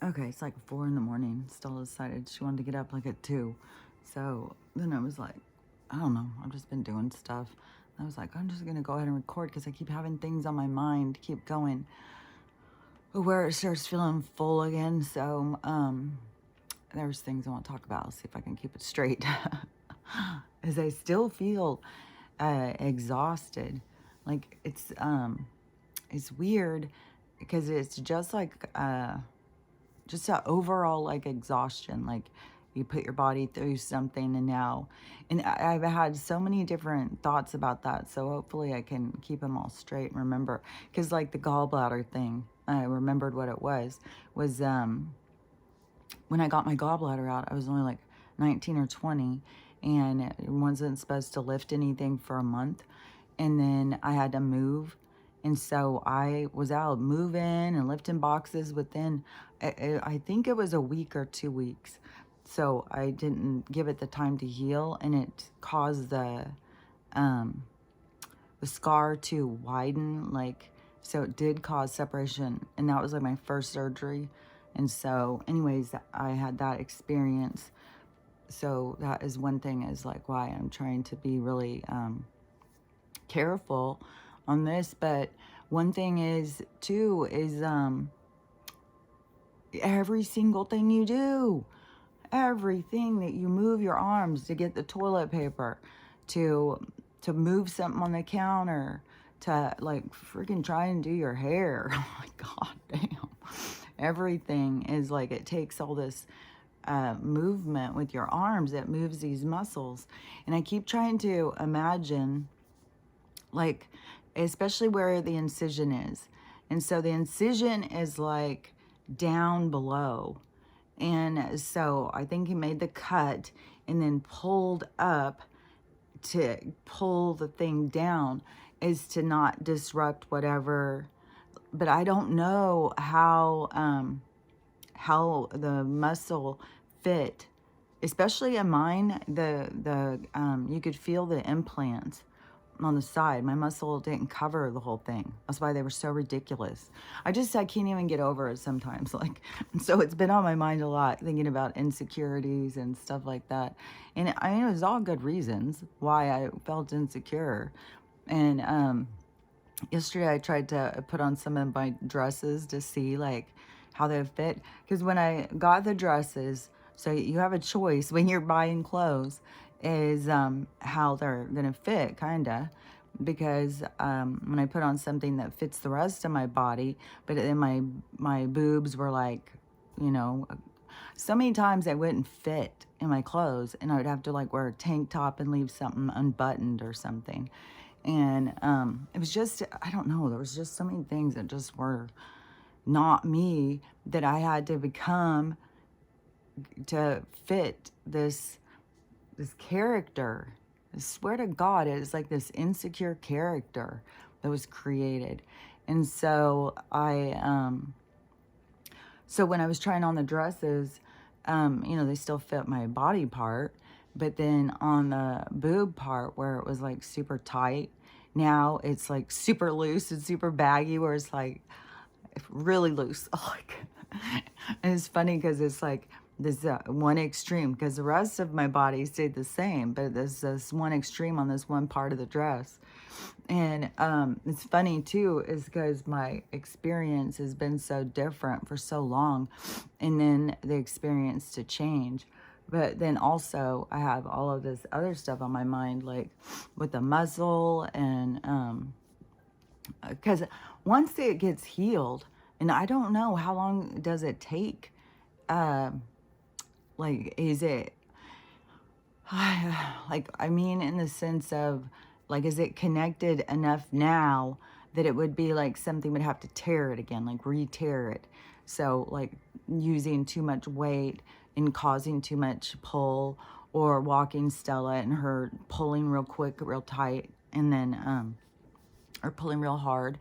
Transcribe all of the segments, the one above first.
Okay, it's like 4 in the morning. Stella decided she wanted to get up like at 2. So then I was like, I don't know. I've just been doing stuff. I was like, I'm just going to go ahead and record because I keep having things on my mind, keep going. Where it starts feeling full again. So there's things I want to talk about. I'll see if I can keep it straight. As I still feel exhausted. Like it's weird because it's just like just a overall like exhaustion, like you put your body through something and I've had so many different thoughts about that, so hopefully I can keep them all straight and remember, because like the gallbladder thing, I remembered what it was when I got my gallbladder out. I was only like 19 or 20, and it wasn't supposed to lift anything for a month, and then I had to move. And so I was out moving and lifting boxes within, I think it was a week or 2 weeks. So I didn't give it the time to heal, and it caused um, the scar to widen. Like, so it did cause separation. And that was like my first surgery. And so anyways, I had that experience. So that is one thing, is like why I'm trying to be really careful on this. But one thing is too is every single thing you do, everything that you move your arms to get the toilet paper, to move something on the counter, to like freaking try and do your hair. Oh my god damn. Everything is like, it takes all this movement with your arms that moves these muscles. And I keep trying to imagine, like, especially where the incision is. And so the incision is like down below. And so I think he made the cut and then pulled up to pull the thing down, is to not disrupt whatever. But I don't know how the muscle fit, especially in mine. The you could feel the implants on the side. My muscle didn't cover the whole thing. That's why they were so ridiculous. I can't even get over it sometimes. Like, so it's been on my mind a lot, thinking about insecurities and stuff like that. And I mean, it was all good reasons why I felt insecure. And yesterday I tried to put on some of my dresses to see like how they fit. Because when I got the dresses, so you have a choice when you're buying clothes, is how they're gonna fit, kinda. Because when I put on something that fits the rest of my body, but then my boobs were like, you know, so many times I wouldn't fit in my clothes, and I would have to like wear a tank top and leave something unbuttoned or something. And it was just, I don't know, there was just so many things that just were not me, that I had to become to fit this character. I swear to God, it is like this insecure character that was created. And so so when I was trying on the dresses, you know, they still fit my body part, but then on the boob part where it was like super tight, now it's like super loose and super baggy, where it's like really loose. Oh, and it's funny because it's like this one extreme, because the rest of my body stayed the same, but there's this one extreme on this one part of the dress. And it's funny too, is because my experience has been so different for so long, and then the experience to change. But then also I have all of this other stuff on my mind, like with the muzzle, and because once it gets healed, and I don't know how long does it take, like, is it like, I mean, in the sense of, like, is it connected enough now that it would be like something would have to tear it again, like re-tear it? So, like, using too much weight and causing too much pull, or walking Stella and her pulling real quick, real tight, and then, or pulling real hard.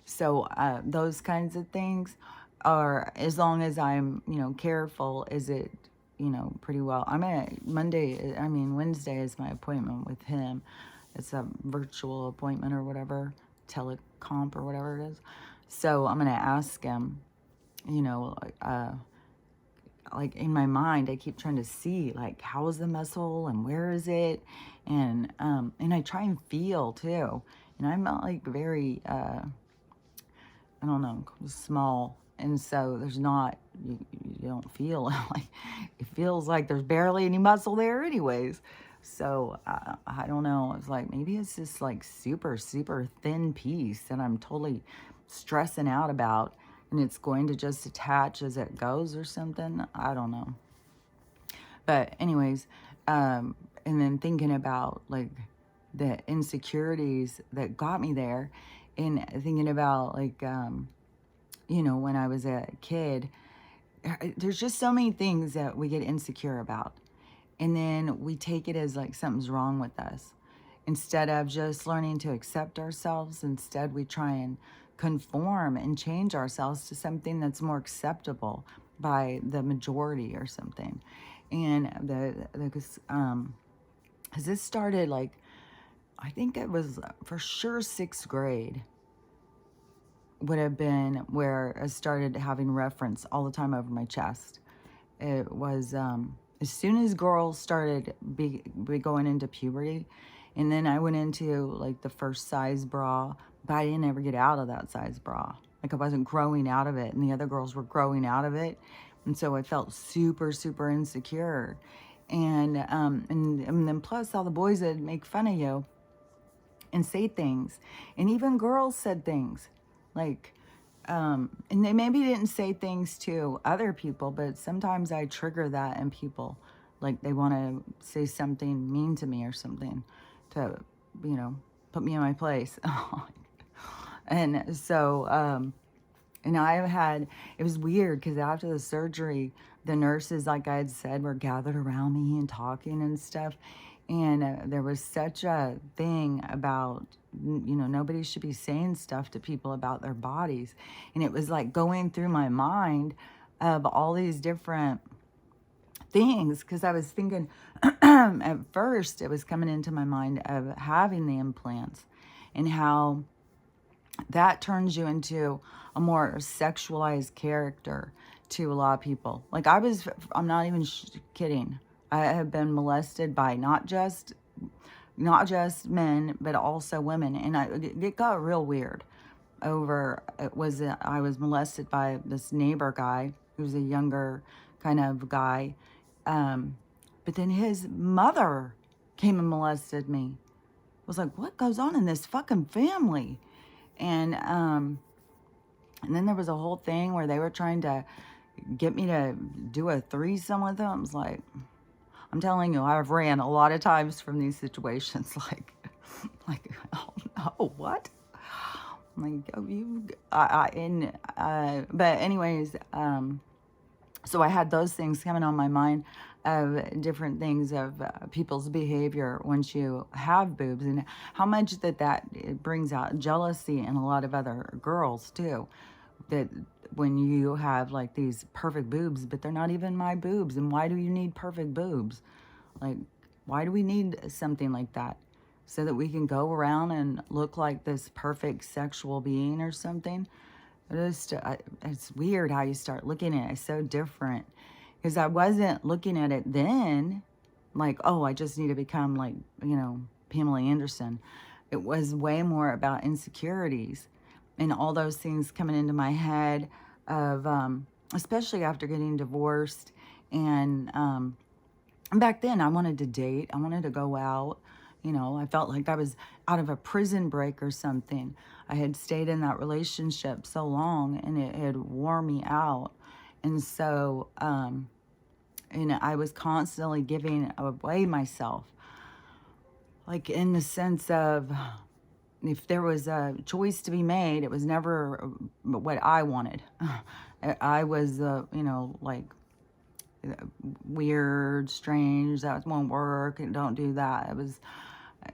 So, those kinds of things are, as long as I'm, you know, careful, is it, you know, pretty well. I'm at Wednesday is my appointment with him. It's a virtual appointment or whatever, telecomp or whatever it is. So I'm going to ask him, you know, like in my mind, I keep trying to see like how is the muscle and where is it, and I try and feel too. And I'm not like very I don't know, small, and so there's not you don't feel like it feels like there's barely any muscle there, anyways. So I don't know. It's like maybe it's this like super super thin piece that I'm totally stressing out about, and it's going to just attach as it goes or something. I don't know. But anyways, and then thinking about like the insecurities that got me there, and thinking about like you know, when I was a kid, there's just so many things that we get insecure about. And then we take it as like something's wrong with us. Instead of just learning to accept ourselves, instead we try and conform and change ourselves to something that's more acceptable by the majority or something. And because this started like, I think it was for sure 6th grade would have been where I started having reference all the time over my chest. It was as soon as girls started be going into puberty, and then I went into like the first size bra, but I didn't ever get out of that size bra. Like I wasn't growing out of it, and the other girls were growing out of it, and so I felt super super insecure. And then plus all the boys would make fun of you and say things, and even girls said things like and they maybe didn't say things to other people, but sometimes I trigger that in people, like they want to say something mean to me or something to, you know, put me in my place. And so and I had, it was weird because after the surgery, the nurses, like I had said, were gathered around me and talking and stuff. And there was such a thing about, you know, nobody should be saying stuff to people about their bodies. And it was like going through my mind of all these different things, because I was thinking at first it was coming into my mind of having the implants and how that turns you into a more sexualized character to a lot of people. Like I'm not even kidding. I have been molested by not just men, but also women, and it got real weird. I was molested by this neighbor guy who was a younger kind of guy, but then his mother came and molested me. I was like, what goes on in this fucking family? And then there was a whole thing where they were trying to get me to do a threesome with them. I was like, I'm telling you, I've ran a lot of times from these situations. Like, oh no, what? I'm like, oh, but anyways, so I had those things coming on my mind of different things of people's behavior once you have boobs, and how much that it brings out jealousy in a lot of other girls too, that when you have like these perfect boobs, but they're not even my boobs. And why do you need perfect boobs? Like, why do we need something like that? So that we can go around and look like this perfect sexual being or something? It's weird how you start looking at it. It's so different. Because I wasn't looking at it then like, oh, I just need to become like, you know, Pamela Anderson. It was way more about insecurities and all those things coming into my head of, especially after getting divorced. And back then I wanted to date. I wanted to go out. You know, I felt like I was out of a prison break or something. I had stayed in that relationship so long and it had wore me out. And so, and I was constantly giving away myself. Like in the sense of, if there was a choice to be made, it was never what I wanted. I was, you know, like weird, strange, that won't work, and don't do that.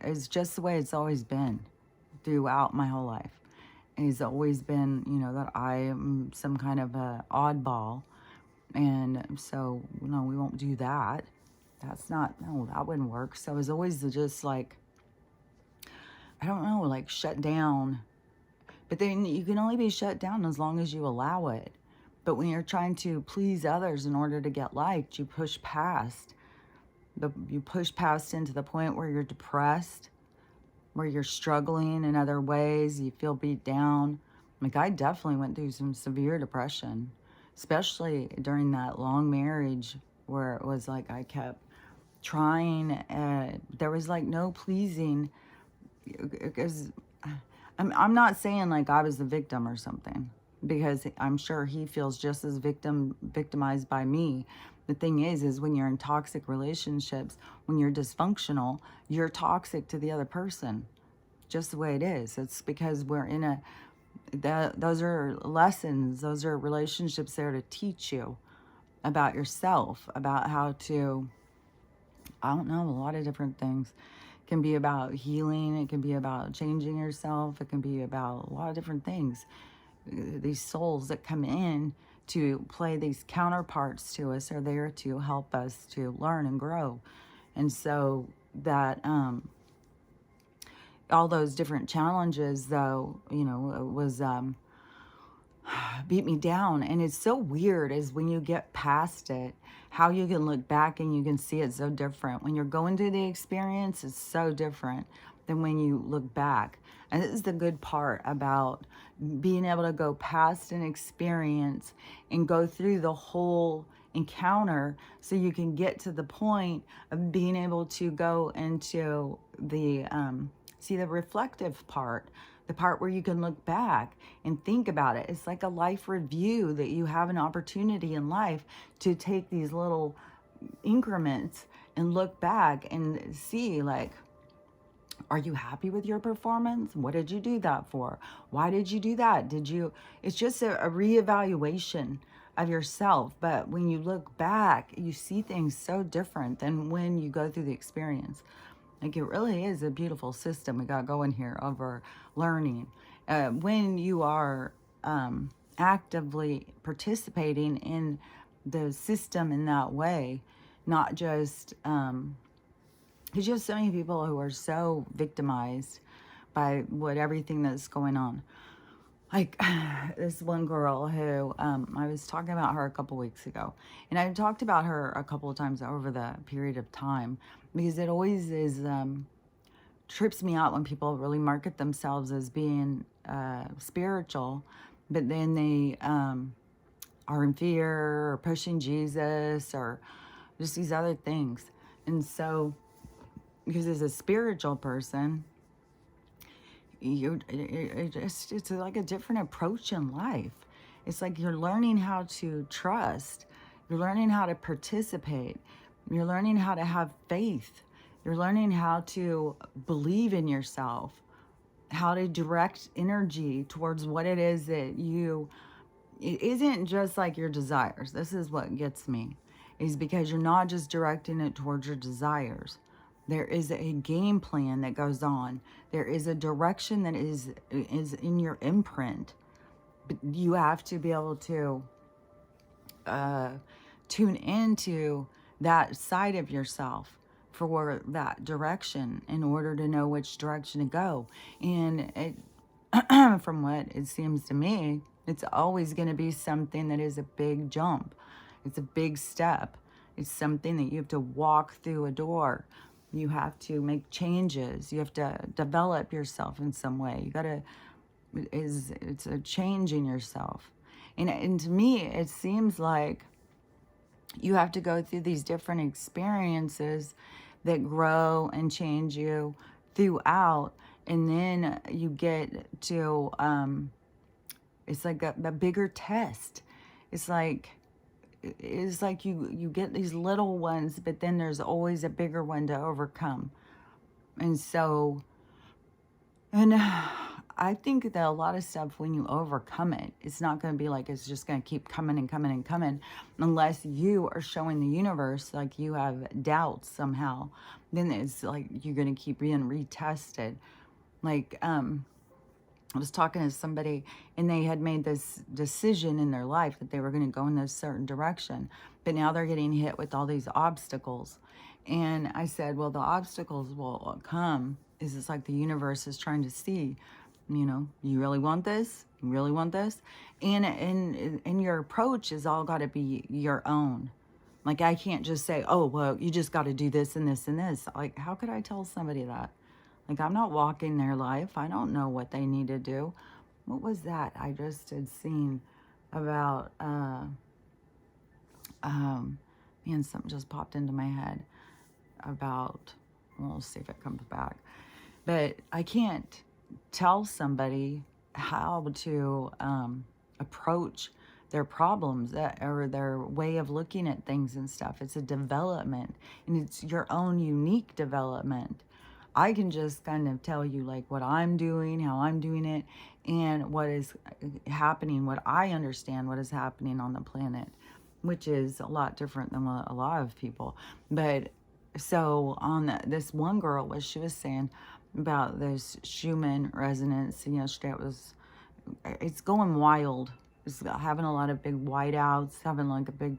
It's just the way it's always been throughout my whole life. It's always been, you know, that I am some kind of a oddball. And so, no, we won't do that. No, that wouldn't work. So it was always just like, I don't know, like shut down. But then you can only be shut down as long as you allow it. But when you're trying to please others in order to get liked, you push past. You push past into the point where you're depressed, where you're struggling in other ways, you feel beat down. Like, I definitely went through some severe depression, especially during that long marriage where it was like I kept trying. There was like no pleasing, because I'm not saying like I was the victim or something, because I'm sure he feels just as victimized by me. The thing is when you're in toxic relationships, when you're dysfunctional, you're toxic to the other person. Just the way it is. It's because we're in those are lessons, those are relationships there to teach you about yourself, about how to, I don't know, a lot of different things. It can be about healing, it can be about changing yourself, it can be about a lot of different things. These souls that come in to play these counterparts to us are there to help us to learn and grow. And so that all those different challenges, though, it was beat me down. And it's so weird is when you get past it, how you can look back and you can see it so different. When you're going through the experience, it's so different than when you look back. And this is the good part about being able to go past an experience and go through the whole encounter, so you can get to the point of being able to go into the see the reflective part, the part where you can look back and think about it. It's like a life review, that you have an opportunity in life to take these little increments and look back and see, like, are you happy with your performance? What did you do that for? Why did you do that? It's just a reevaluation of yourself. But when you look back, you see things so different than when you go through the experience. Like, it really is a beautiful system we got going here over learning. When you are actively participating in the system in that way, not just, there's just so many people who are so victimized by everything that's going on. Like, this one girl who I was talking about her a couple weeks ago, and I've talked about her a couple of times over the period of time, because it always trips me out when people really market themselves as being spiritual, but then they are in fear or pushing Jesus or just these other things. And so, because as a spiritual person, it's like a different approach in life. It's like you're learning how to trust, you're learning how to participate, you're learning how to have faith, you're learning how to believe in yourself, how to direct energy towards what it is that it isn't just like your desires. This is what gets me, is because you're not just directing it towards your desires. There is a game plan that goes on. There is a direction that is in your imprint. But you have to be able to tune into that side of yourself for that direction in order to know which direction to go. And from what it seems to me, it's always going to be something that is a big jump. It's a big step. It's something that you have to walk through a door. You have to make changes. You have to develop yourself in some way. You got to, it's a change in yourself. And to me, it seems like you have to go through these different experiences that grow and change you throughout. And then you get to, it's like a bigger test. It's like you get these little ones, but then there's always a bigger one to overcome. And so, and I think that a lot of stuff, when you overcome it, it's not going to be like it's just going to keep coming and coming and coming, unless you are showing the universe like you have doubts somehow. Then it's like you're going to keep being retested. Like, I was talking to somebody, and they had made this decision in their life that they were going to go in this certain direction, but now they're getting hit with all these obstacles. And I said, well, the obstacles will come. Is it's like the universe is trying to see, you really want this? You really want this? And your approach is all got to be your own. Like, I can't just say, oh, well, you just got to do this and this and this. Like, how could I tell somebody that? Like, I'm not walking their life. I don't know what they need to do. What was that I just had seen about, man, something just popped into my head about, we'll see if it comes back. But I can't tell somebody how to approach their problems or their way of looking at things and stuff. It's a development, and it's your own unique development. I can just kind of tell you like what I'm doing, how I'm doing it, and what is happening, what I understand what is happening on the planet, which is a lot different than what a lot of people. But so on this one girl, what she was saying about this Schumann resonance, you know, it's going wild. It's having a lot of big whiteouts, having like a big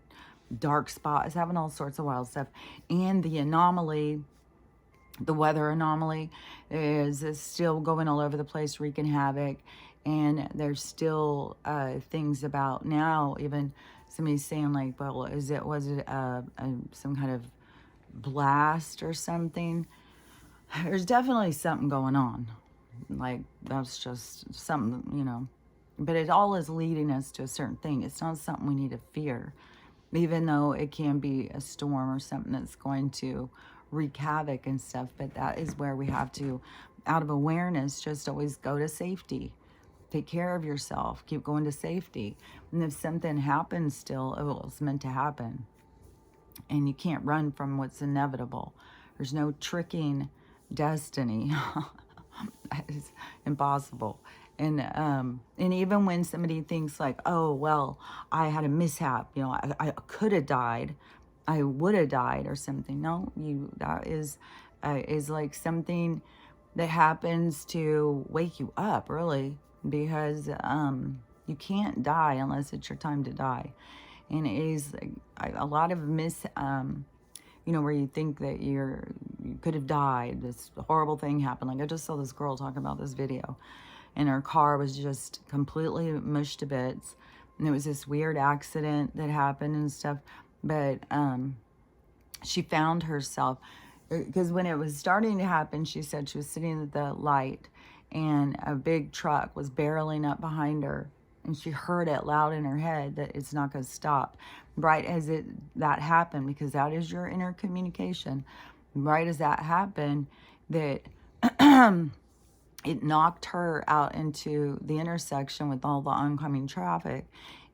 dark spot. It's having all sorts of wild stuff. And the anomaly, the weather anomaly is still going all over the place, wreaking havoc. And there's still things about now, even somebody's saying like, well, was it some kind of blast or something? There's definitely something going on. Like, that's just something, you know. But it all is leading us to a certain thing. It's not something we need to fear, even though it can be a storm or something that's going to wreak havoc and stuff. But that is where we have to, out of awareness, just always go to safety. Take care of yourself. Keep going to safety. And if something happens still, oh, it's meant to happen. And you can't run from what's inevitable. There's no tricking destiny. That is impossible. And even when somebody thinks like, oh, well, I had a mishap, you know, I could have died, I would have died or something. No, that is like something that happens to wake you up, really, because you can't die unless it's your time to die. And it is a lot of you know, where you think that you could have died, this horrible thing happened. Like, I just saw this girl talking about this video, and her car was just completely mushed to bits, and it was this weird accident that happened and stuff. But she found herself, because when it was starting to happen, she said she was sitting at the light, and a big truck was barreling up behind her, and she heard it loud in her head that it's not going to stop. Right as that happened, because that is your inner communication, right as that happened, that it knocked her out into the intersection with all the oncoming traffic,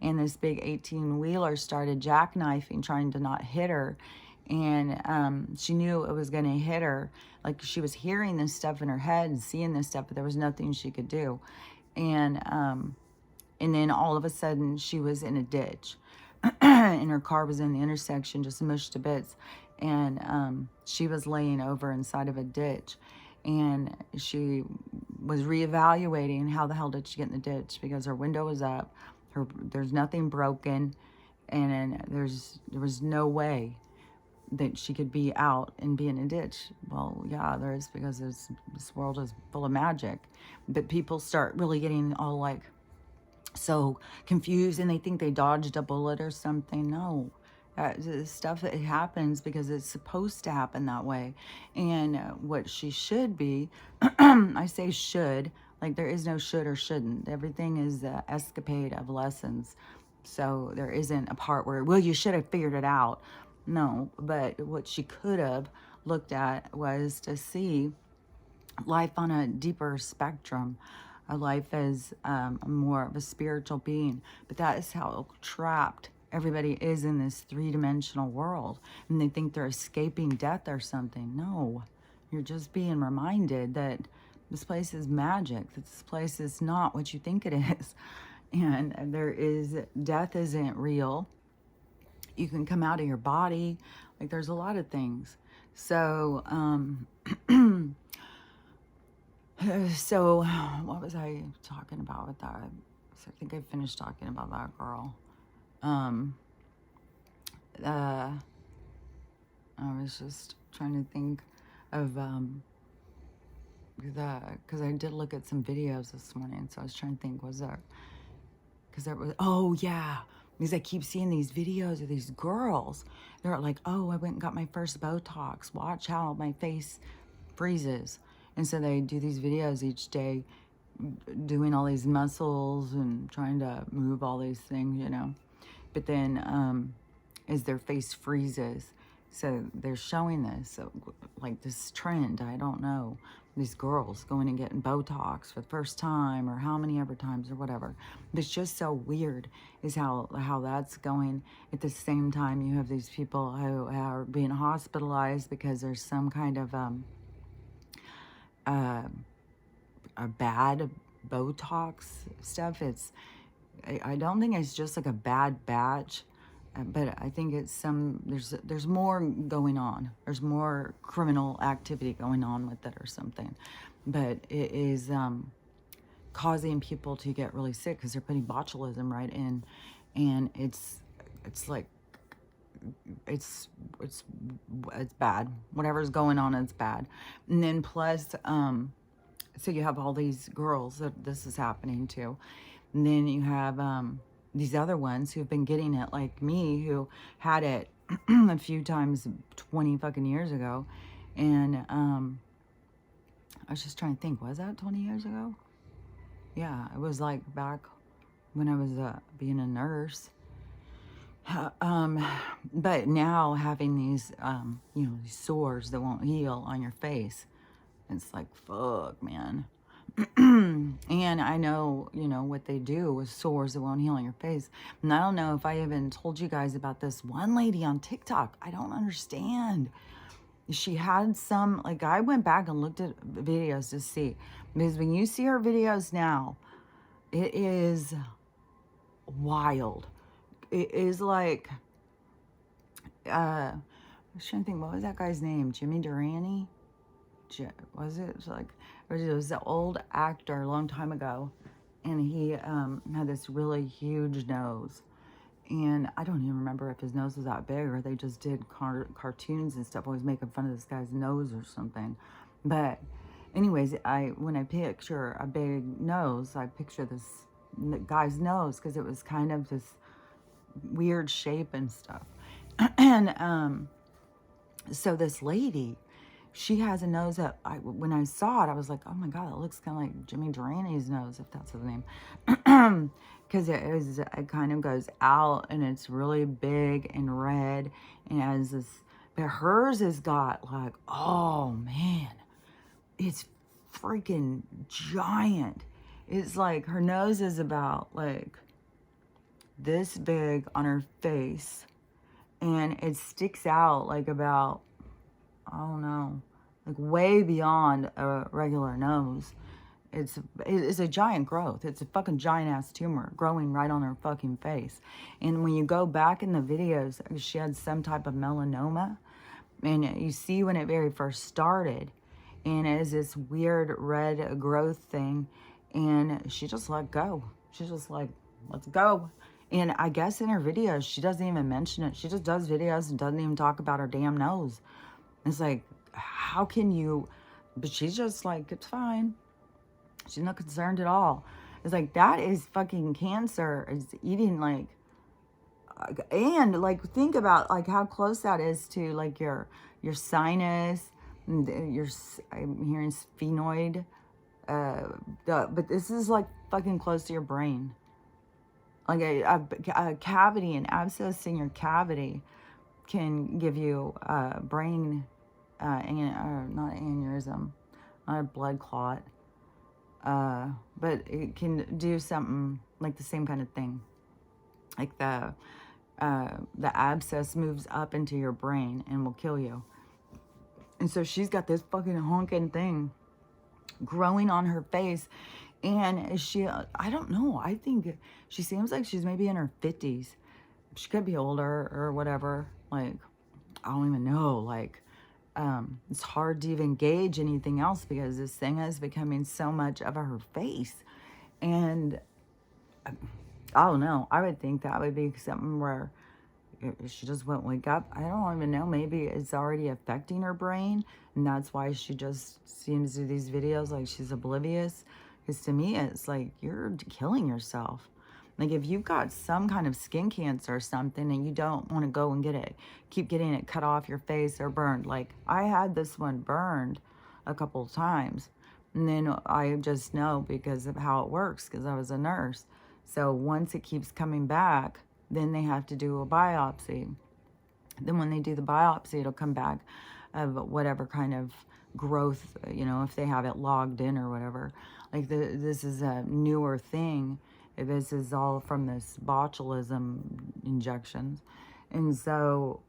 and this big 18-wheeler started jackknifing, trying to not hit her. And she knew it was going to hit her. Like, she was hearing this stuff in her head and seeing this stuff, but there was nothing she could do. And then all of a sudden she was in a ditch. And her car was in the intersection, just mushed to bits. And she was laying over inside of a ditch. And she was reevaluating how the hell did she get in the ditch, because her window was up, there's nothing broken, and there was no way that she could be out and be in a ditch. Well, yeah, there is, because this world is full of magic. But people start really getting all like so confused, and they think they dodged a bullet or something. No, stuff that happens because it's supposed to happen that way. And what she should be, I say should, like there is no should or shouldn't. Everything is an escapade of lessons. So there isn't a part where, well, you should have figured it out. No, but what she could have looked at was to see life on a deeper spectrum, a life as more of a spiritual being. But that is how trapped everybody is in this three-dimensional world, and they think they're escaping death or something. No, you're just being reminded that this place is magic, that this place is not what you think it is. And death isn't real. You can come out of your body. Like, there's a lot of things. So so what was I talking about with that? So I think I finished talking about that girl. I was just trying to think of because I did look at some videos this morning, so I was trying to think, was there, because there was, oh yeah, because I keep seeing these videos of these girls. They're like, oh, I went and got my first Botox. Watch how my face freezes. And so they do these videos each day doing all these muscles and trying to move all these things, you know. But then as their face freezes, so they're showing this, so, like this trend, I don't know, these girls going and getting Botox for the first time or how many ever times or whatever. But it's just so weird is how that's going. At the same time, you have these people who are being hospitalized because there's some kind of a bad Botox stuff. I don't think it's just like a bad batch, but I think it's there's more going on. There's more criminal activity going on with it or something. But it is causing people to get really sick because they're putting botulism right in, and it's like it's bad. Whatever's going on, it's bad. And then plus so you have all these girls that this is happening to. And then you have these other ones who've been getting it, like me, who had it a few times 20 fucking years ago. And I was just trying to think, was that 20 years ago? Yeah, it was like back when I was being a nurse. But now having these, you know, these sores that won't heal on your face, it's like, fuck, man. And I know, you know, what they do with sores that won't heal on your face. And I don't know if I even told you guys about this one lady on TikTok. I don't understand. She had some, like, I went back and looked at videos to see. Because when you see her videos now, it is wild. It is like, I was trying to think, what was that guy's name? Jimmy Durante? Was it? Like, it was an old actor a long time ago, and he had this really huge nose, and I don't even remember if his nose was that big or they just did cartoons and stuff always making fun of this guy's nose or something. But anyways, when I picture a big nose, I picture this guy's nose because it was kind of this weird shape and stuff. And so this lady, she has a nose that when I saw it, I was like, oh my God, it looks kind of like Jimmy Durante's nose, if that's his name. Because it kind of goes out and it's really big and red and has this, but hers has got like, oh man, it's freaking giant. It's like her nose is about like this big on her face, and it sticks out like about, I don't know, like way beyond a regular nose. It's a giant growth. It's a fucking giant ass tumor growing right on her fucking face. And when you go back in the videos, she had some type of melanoma, and you see when it very first started, and it is this weird red growth thing, and she just let go. She's just like, let's go. And I guess in her videos, she doesn't even mention it. She just does videos and doesn't even talk about her damn nose. It's like, how can you, but she's just like, it's fine. She's not concerned at all. It's like, that is fucking cancer. It's eating like, and like, think about like how close that is to like your sinus, your, I'm hearing sphenoid, but this is like fucking close to your brain. Like a cavity, an abscess in your cavity can give you brain, not aneurysm, not a blood clot, but it can do something like the same kind of thing. Like the abscess moves up into your brain and will kill you. And so she's got this fucking honking thing growing on her face. And she, I don't know, I think she seems like she's maybe in her 50s. She could be older or whatever. Like, I don't even know. Like, it's hard to even gauge anything else because this thing is becoming so much of her face. And I don't know. I would think that would be something where she just won't wake up. I don't even know. Maybe it's already affecting her brain, and that's why she just seems to do these videos like she's oblivious. Because to me, it's like you're killing yourself. Like if you've got some kind of skin cancer or something and you don't want to go and get it, keep getting it cut off your face or burned. Like I had this one burned a couple of times. And then I just know because of how it works, because I was a nurse. So once it keeps coming back, then they have to do a biopsy. Then when they do the biopsy, it'll come back of whatever kind of growth, if they have it logged in or whatever. Like this is a newer thing. This is all from this botulism injections. And so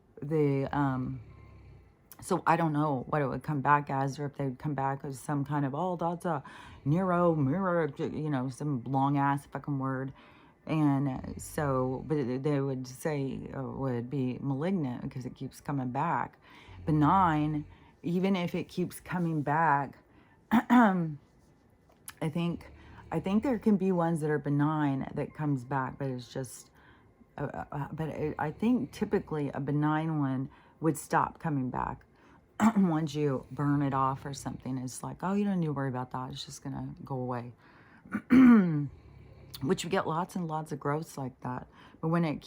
so I don't know what it would come back as, or if they would come back as some kind of, oh, that's a neuro mirror, some long ass fucking word. And so, but they would say it would be malignant because it keeps coming back. Benign, even if it keeps coming back, I think there can be ones that are benign that comes back, but it's just, I think typically a benign one would stop coming back once you burn it off or something. It's like, oh, you don't need to worry about that. It's just gonna go away. Which we get lots and lots of growths like that. But when they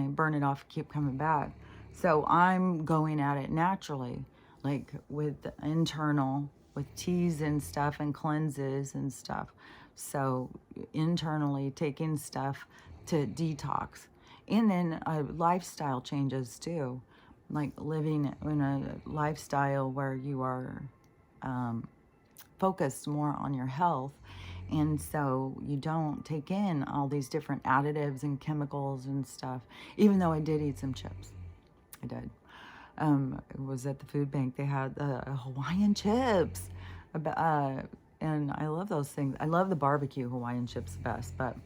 burn it off, keep coming back. So I'm going at it naturally, like with internal, with teas and stuff and cleanses and stuff. So internally taking stuff to detox. And then lifestyle changes too. Like living in a lifestyle where you are focused more on your health. And so you don't take in all these different additives and chemicals and stuff, even though I did eat some chips. I did. It was at the food bank. They had Hawaiian chips. And I love those things. I love the barbecue Hawaiian chips the best. But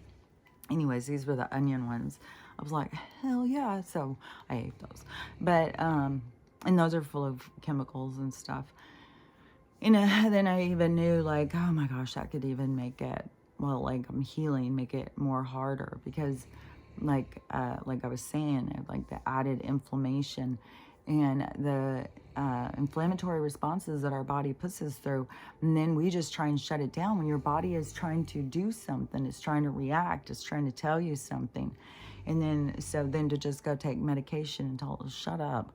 anyways, these were the onion ones. I was like, hell yeah. So I ate those. But, and those are full of chemicals and stuff. Then I even knew, like, oh my gosh, that could even make it, well, like I'm healing, make it more harder because like I was saying, like the added inflammation and the inflammatory responses that our body puts us through. And then we just try and shut it down when your body is trying to do something. It's trying to react. It's trying to tell you something. And then to just go take medication and tell it, shut up.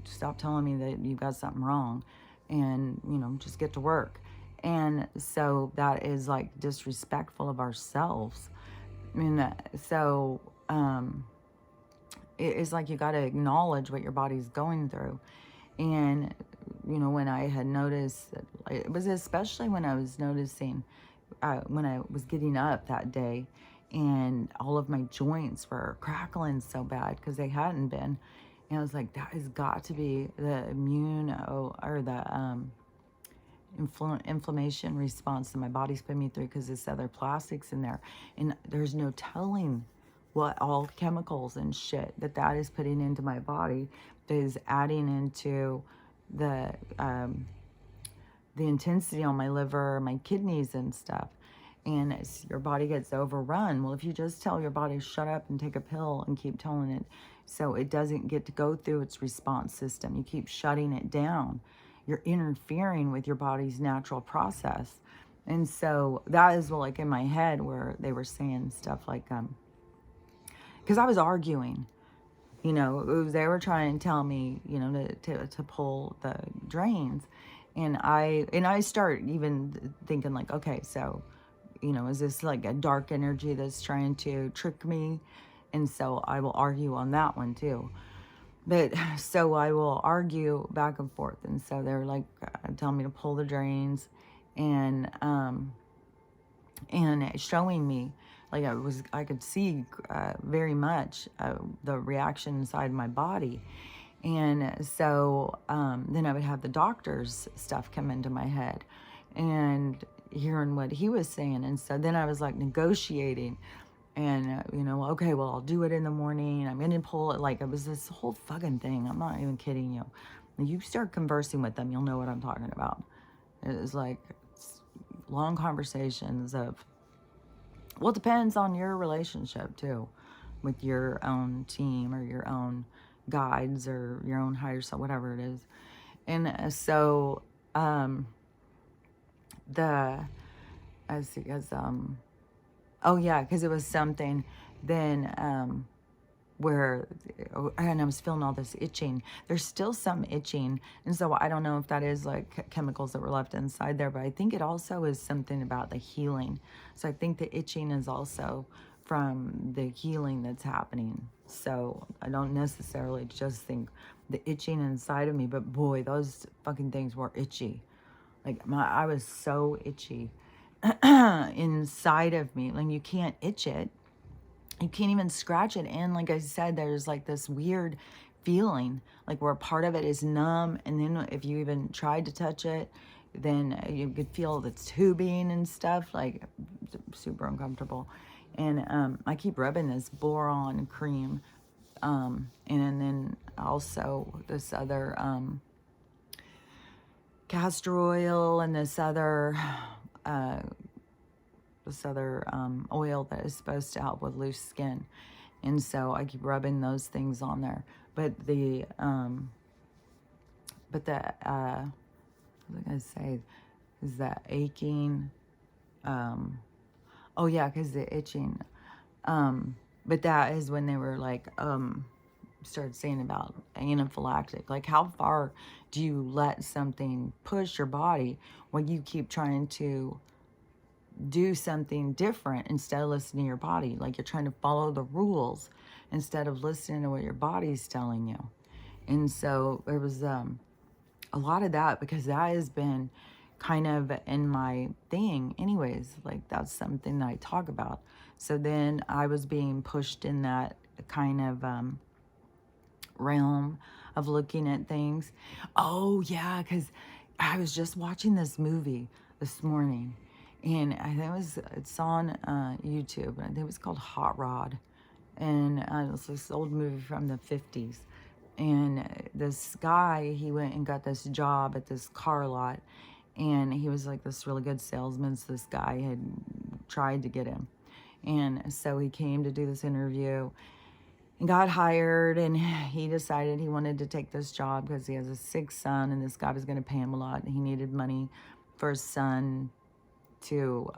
Stop telling me that you've got something wrong. And, just get to work. And so that is like disrespectful of ourselves. I mean, so it's like you got to acknowledge what your body's going through. And, when I had noticed, it was especially when I was noticing, when I was getting up that day and all of my joints were crackling so bad because they hadn't been. And I was like, that has got to be the inflammation response that my body's putting me through because there's other plastics in there. And there's no telling what all chemicals and shit that is putting into my body that is adding into the intensity on my liver, my kidneys and stuff. And your body gets overrun. Well, if you just tell your body, shut up and take a pill and keep telling it so it doesn't get to go through its response system, you keep shutting it down, you're interfering with your body's natural process. And so that is like in my head where they were saying stuff like, because I was arguing, they were trying to tell me, to pull the drains. And I start even thinking like, okay, so, is this like a dark energy that's trying to trick me? And so I will argue on that one too. But so I will argue back and forth. And so they're like, telling me to pull the drains and showing me, like I could see very much the reaction inside my body. And so then I would have the doctor's stuff come into my head and hearing what he was saying. And so then I was like negotiating and, okay, well, I'll do it in the morning. I'm going to pull it. Like it was this whole fucking thing. I'm not even kidding you. When you start conversing with them, you'll know what I'm talking about. It's like long conversations of, well, it depends on your relationship too. with your own team or your own guides or your own higher self, whatever it is. And so the as oh yeah, because it was something then where, and I was feeling all this itching. There's still some itching, and so I don't know if that is like chemicals that were left inside there, but I think it also is something about the healing. So I think the itching is also from the healing that's happening. So I don't necessarily just think the itching inside of me, but boy, those fucking things were itchy. Like I was so itchy inside of me. Like you can't itch it, you can't even scratch it. And like I said, there's like this weird feeling like where part of it is numb, and then if you even tried to touch it, then you could feel the tubing and stuff, like super uncomfortable. And I keep rubbing this boron cream, and then also this other castor oil, and this other oil that is supposed to help with loose skin. And so I keep rubbing those things on there. But what was I gonna say? Is that aching? Oh yeah, because the itching. But that is when they were like, started saying about anaphylactic. Like, how far do you let something push your body when you keep trying to do something different instead of listening to your body? Like you're trying to follow the rules instead of listening to what your body's telling you. And so there was a lot of that, because that has been kind of in my thing anyways. Like that's something that I talk about. So then I was being pushed in that kind of realm of looking at things. Oh yeah, because I was just watching this movie this morning, and I think it's on YouTube. I think it was called Hot Rod, and it was this old movie from the 50s. And this guy, he went and got this job at this car lot, and he was like this really good salesman. So this guy had tried to get him, and so he came to do this interview and got hired, and he decided he wanted to take this job because he has a sick son, and this guy was going to pay him a lot, and he needed money for his son to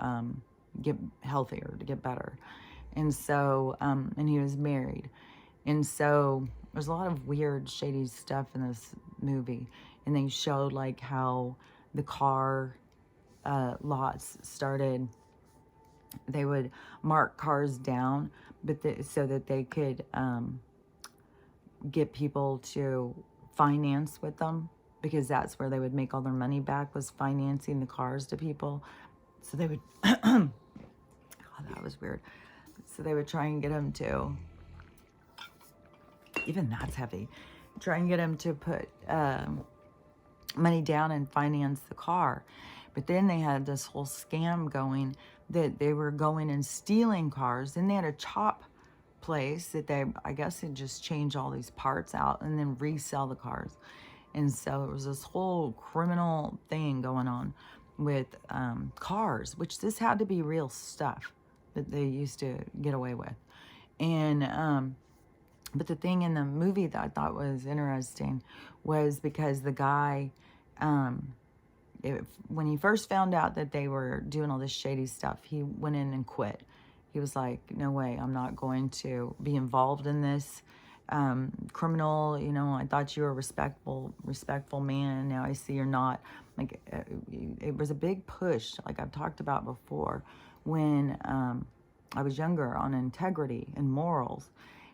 get healthier, to get better. And so, and he was married. And so there's a lot of weird, shady stuff in this movie. And they showed like how the car lots started, they would mark cars down, but so that they could get people to finance with them, because that's where they would make all their money back, was financing the cars to people. So they would, oh, that was weird. So they would try and get them to, even that's heavy, try and get them to put money down and finance the car. But then they had this whole scam going that they were going and stealing cars. Then they had a chop place that they, I guess, they just change all these parts out and then resell the cars. And so it was this whole criminal thing going on with cars, which this had to be real stuff that they used to get away with. And but the thing in the movie that I thought was interesting was because the guy, when he first found out that they were doing all this shady stuff, he went in and quit. He was like, no way, I'm not going to be involved in this criminal, you know, I thought you were a respectful man. Now I see you're not. Like, it was a big push, like I've talked about before, when I was younger, on integrity and morals.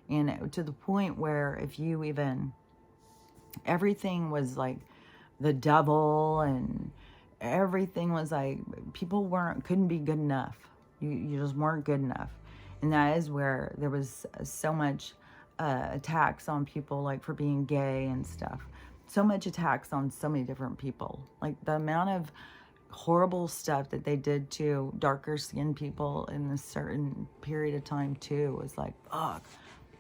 And to the point where if you even, everything was like the devil, and everything was like, people couldn't be good enough. You just weren't good enough. And that is where there was so much attacks on people, like for being gay and stuff. So much attacks on so many different people. Like the amount of horrible stuff that they did to darker skinned people in a certain period of time too was like, fuck,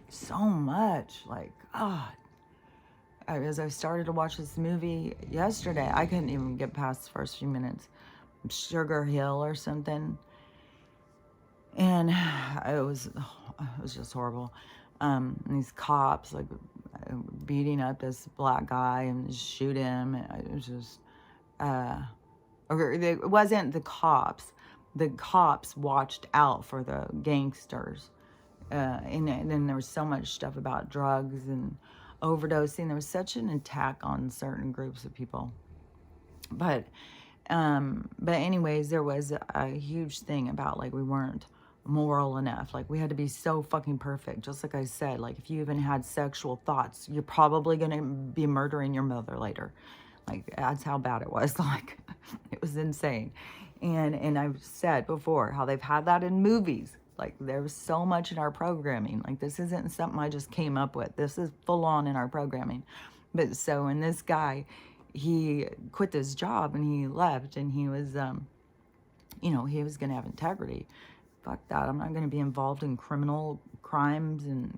so much. Like, God. As I started to watch this movie yesterday, I couldn't even get past the first few minutes. Sugar Hill or something. And it was it was just horrible. And these cops like beating up this black guy and shoot him. It was just, it wasn't the cops. The cops watched out for the gangsters. And then there was so much stuff about drugs and overdosing. There was such an attack on certain groups of people. But anyways, there was a huge thing about like we weren't moral enough. Like we had to be so fucking perfect. Just like I said, like if you even had sexual thoughts, you're probably gonna be murdering your mother later. Like that's how bad it was. Like it was insane. And I've said before how they've had that in movies. Like there's so much in our programming. Like this isn't something I just came up with. This is full on in our programming. But so in this guy, he quit this job and he left, and he was he was gonna have integrity. Fuck that. I'm not gonna be involved in criminal crimes and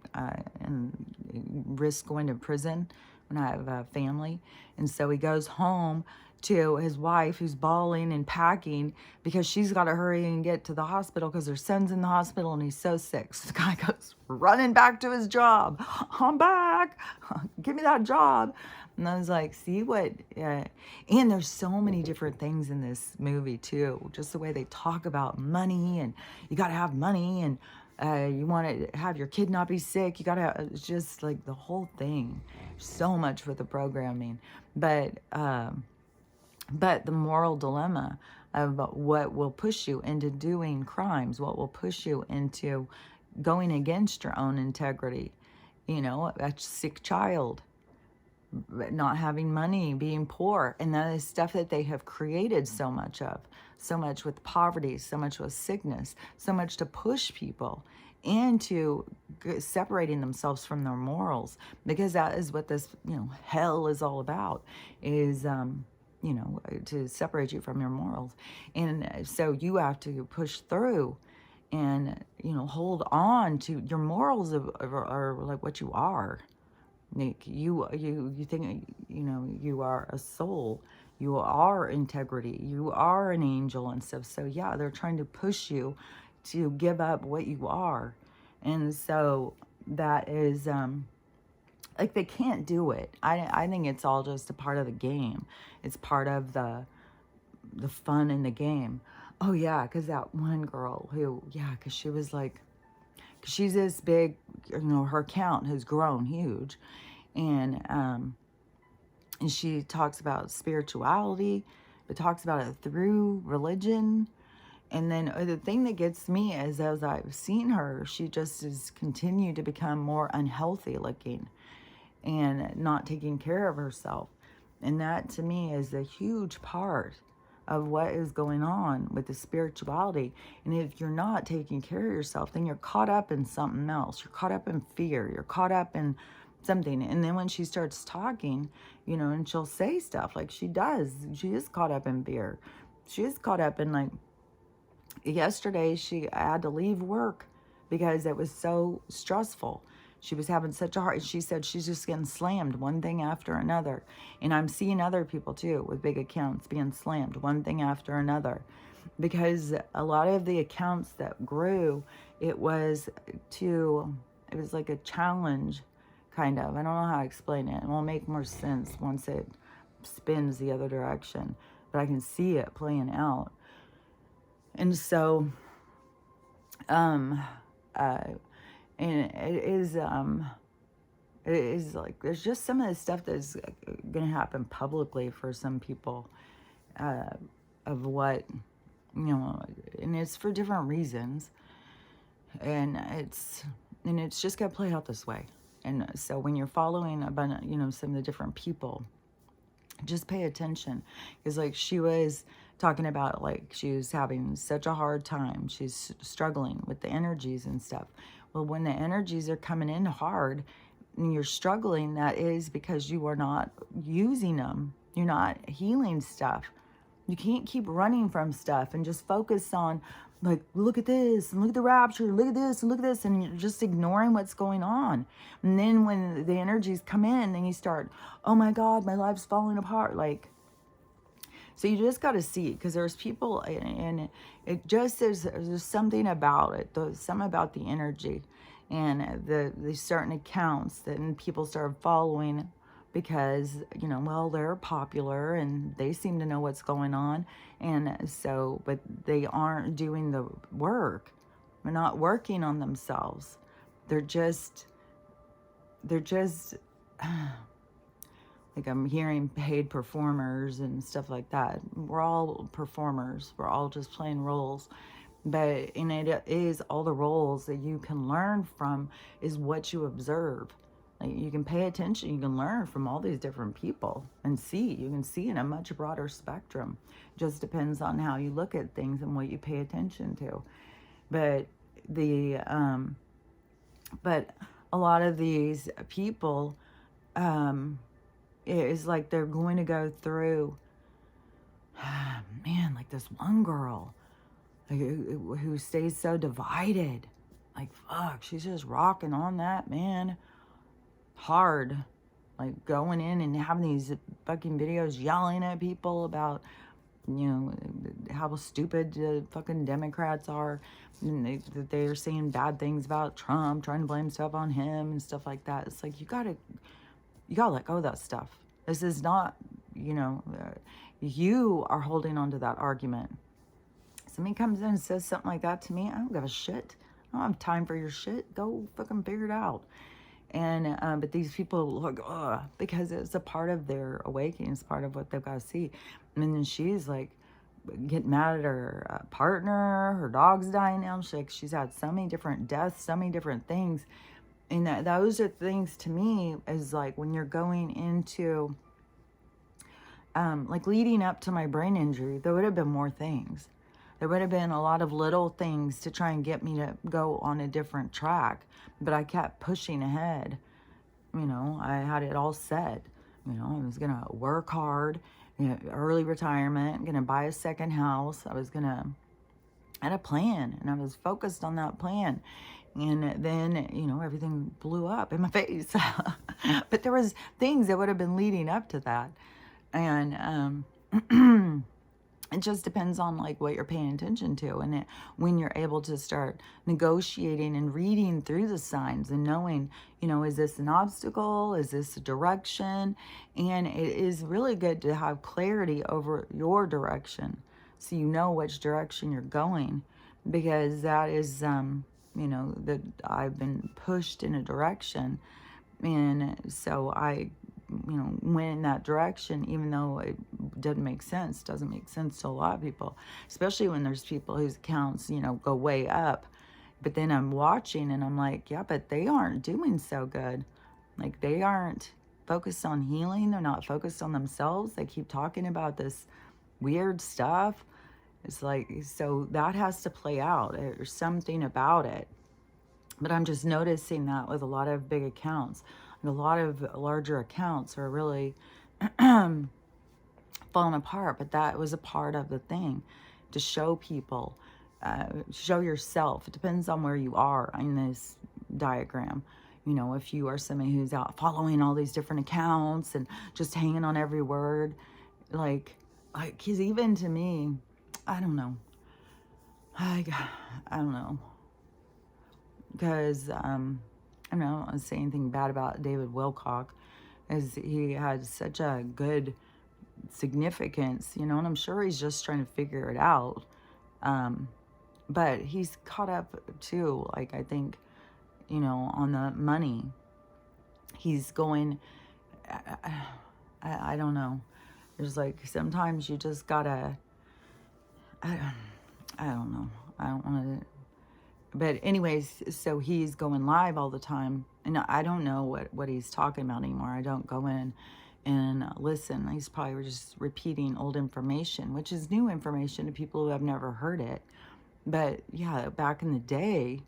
risk going to prison when I have a family. And so he goes home to his wife who's bawling and packing because she's got to hurry and get to the hospital because her son's in the hospital and he's so sick. So the guy goes running back to his job. I'm back. Give me that job. And I was like, see what, and there's so many different things in this movie too. Just the way they talk about money, and you got to have money, and you want to have your kid not be sick. You got to, it's just like the whole thing. So much with the programming. But the moral dilemma about what will push you into doing crimes, what will push you into going against your own integrity. A sick child, not having money, being poor. And that is stuff that they have created so much of. So much with poverty, so much with sickness, so much to push people into separating themselves from their morals. Because that is what this, hell is all about, is to separate you from your morals. And so you have to push through and, hold on to your morals are like what you are. Like you think, you are a soul, you are integrity, you are an angel and stuff. So yeah, they're trying to push you to give up what you are. And so that is, like they can't do it. I think it's all just a part of the game. It's part of the fun in the game. Oh yeah, because that one girl who, because she was like, cause she's this big, her account has grown huge, and she talks about spirituality, but talks about it through religion. And then the thing that gets me is, as I've seen her, she just has continued to become more unhealthy looking and not taking care of herself. And that to me is a huge part of what is going on with the spirituality. And if you're not taking care of yourself, then you're caught up in something else. You're caught up in fear. You're caught up in something. And then when she starts talking, and she'll say stuff like she does, she is caught up in fear. She is caught up in, like, yesterday I had to leave work because it was so stressful. She was having such a hard, she said she's just getting slammed one thing after another. And I'm seeing other people too with big accounts being slammed one thing after another. Because a lot of the accounts that grew, it was like a challenge, kind of. I don't know how to explain it. It will make more sense once it spins the other direction. But I can see it playing out. And so, and it is like, there's just some of the stuff that's going to happen publicly for some people, of what, and it's for different reasons. And it's just going to play out this way. And so when you're following about, some of the different people, just pay attention. Because like she was talking about, like, she was having such a hard time. She's struggling with the energies and stuff. Well, when the energies are coming in hard and you're struggling, that is because you are not using them. You're not healing stuff. You can't keep running from stuff and just focus on, like, look at this and look at the rapture, look at this and look at this, and you're just ignoring what's going on. And then when the energies come in, then you start, oh my God, my life's falling apart. Like, so you just got to see it, because there's people, and it just there's something about it, something about the energy. and these certain accounts that people started following because, you know, well, they're popular and they seem to know what's going on. And so, but they aren't doing the work. They're not working on themselves. They're just like, I'm hearing paid performers and stuff like that. We're all performers. We're all just playing roles. But, and it is all the roles that you can learn from is what you observe. Like, you can pay attention, you can learn from all these different people and see. You can see in a much broader spectrum. Just depends on how you look at things and what you pay attention to. But but a lot of these people, it is like they're going to go through, man, like this one girl, like, who stays so divided. Like, fuck, she's just rocking on that, man, hard. Like, going in and having these fucking videos yelling at people about, you know, how stupid the fucking Democrats are, and they're saying bad things about Trump, trying to blame stuff on him and stuff like that. It's like, you gotta let go of that stuff. This is not, you know, you are holding on to that argument. Somebody comes in and says something like that to me, I don't give a shit. I don't have time for your shit. Go fucking figure it out. And but these people look, because it's a part of their awakening. It's part of what they've got to see. And then she's like getting mad at her partner. Her dog's dying now. She's had so many different deaths, so many different things. And those are things to me is like when you're going into, like leading up to my brain injury, there would have been more things. There would have been a lot of little things to try and get me to go on a different track. But I kept pushing ahead. You know, I had it all set. You know, I was going to work hard, you know, early retirement, going to buy a second house. I had a plan, and I was focused on that plan. And then, you know, everything blew up in my face. But there was things that would have been leading up to that. And it just depends on like what you're paying attention to, and when you're able to start negotiating and reading through the signs and knowing, you know, is this an obstacle? Is this a direction? And it is really good to have clarity over your direction, so you know which direction you're going, because that is, you know, that I've been pushed in a direction, and so I, you know, went in that direction, even though it doesn't make sense to a lot of people, especially when there's people whose accounts, you know, go way up. But then I'm watching and I'm like, yeah, but they aren't doing so good. Like, they aren't focused on healing. They're not focused on themselves. They keep talking about this weird stuff. It's like, so that has to play out. There's something about it. But I'm just noticing that with a lot of big accounts. And a lot of larger accounts are really falling apart. But that was a part of the thing, to show people, show yourself. It depends on where you are in this diagram. You know, if you are somebody who's out following all these different accounts and just hanging on every word, like, because even to me, I don't know. I don't know. Because, I don't want to say anything bad about David Wilcock, as he had such a good significance, you know, and I'm sure he's just trying to figure it out. But he's caught up too, like, I think, you know, on the money. He's going, I don't know. There's like, sometimes you just gotta, I don't know. I don't want to. But anyways, so he's going live all the time. And I don't know what he's talking about anymore. I don't go in and listen. He's probably just repeating old information, which is new information to people who have never heard it. But yeah, back in the day,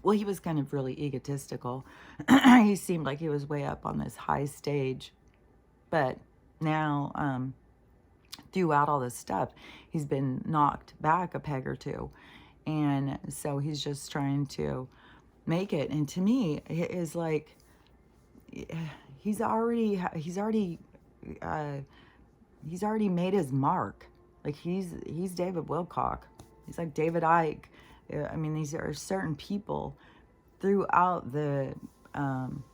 well, he was kind of really egotistical. He seemed like he was way up on this high stage. But now, throughout all this stuff, he's been knocked back a peg or two. And so he's just trying to make it. And to me, it is like, he's already made his mark. Like, he's David Wilcock. He's like David Icke. I mean, these are certain people throughout um,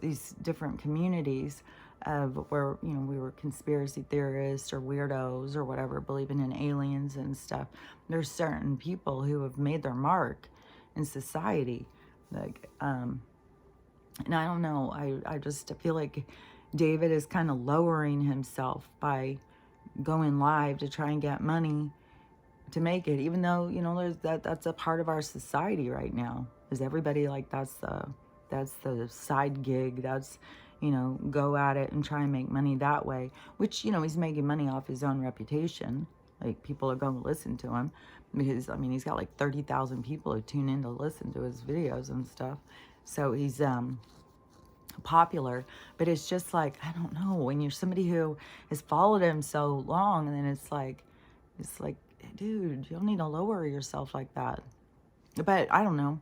these different communities of where, you know, we were conspiracy theorists or weirdos or whatever, believing in aliens and stuff. There's certain people who have made their mark in society. Like, and I don't know, I just feel like David is kind of lowering himself by going live to try and get money to make it, even though, you know, there's that's a part of our society right now. Is everybody like, that's the side gig, that's, you know, go at it and try and make money that way, which, you know, he's making money off his own reputation. Like, people are going to listen to him because, I mean, he's got like 30,000 people who tune in to listen to his videos and stuff. So he's popular. But it's just like, I don't know, when you're somebody who has followed him so long, and then it's like, dude, you don't need to lower yourself like that. But I don't know.